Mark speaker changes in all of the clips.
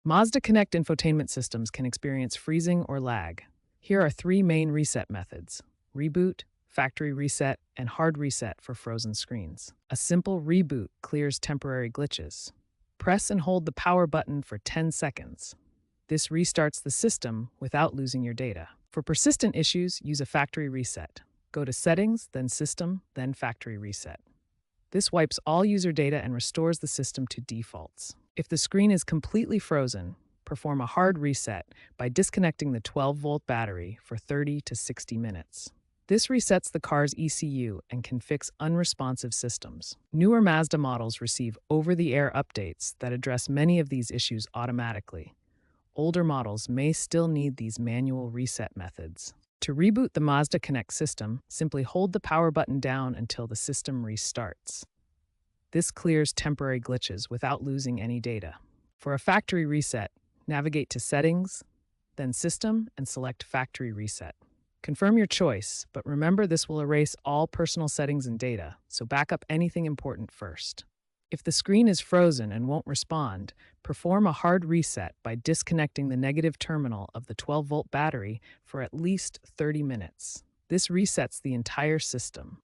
Speaker 1: Mazda Connect infotainment systems can experience freezing or lag. Here are three main reset methods: reboot, factory reset, and hard reset for frozen screens. A simple reboot clears temporary glitches. Press and hold the power button for 10 seconds. This restarts the system without losing your data. For persistent issues, use a factory reset. Go to Settings, then System, then Factory Reset. This wipes all user data and restores the system to defaults. If the screen is completely frozen, perform a hard reset by disconnecting the 12-volt battery for 30 to 60 minutes. This resets the car's ECU and can fix unresponsive systems. Newer Mazda models receive over-the-air updates that address many of these issues automatically. Older models may still need these manual reset methods. To reboot the Mazda Connect system, simply hold the power button down until the system restarts. This clears temporary glitches without losing any data. For a factory reset, navigate to Settings, then System, and select Factory Reset. Confirm your choice, but remember this will erase all personal settings and data, so back up anything important first. If the screen is frozen and won't respond, perform a hard reset by disconnecting the negative terminal of the 12-volt battery for at least 30 minutes. This resets the entire system.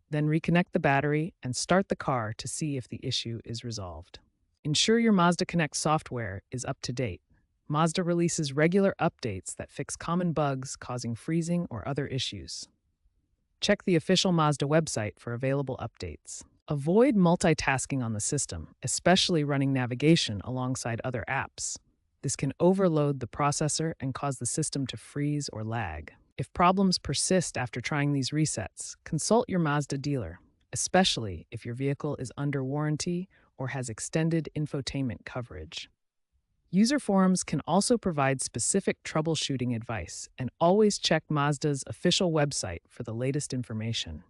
Speaker 1: Then reconnect the battery and start the car to see if the issue is resolved. Ensure your Mazda Connect software is up to date. Mazda releases regular updates that fix common bugs causing freezing or other issues. Check the official Mazda website for available updates. Avoid multitasking on the system, especially running navigation alongside other apps. This can overload the processor and cause the system to freeze or lag. If problems persist after trying these resets, consult your Mazda dealer, especially if your vehicle is under warranty or has extended infotainment coverage. User forums can also provide specific troubleshooting advice, and always check Mazda's official website for the latest information.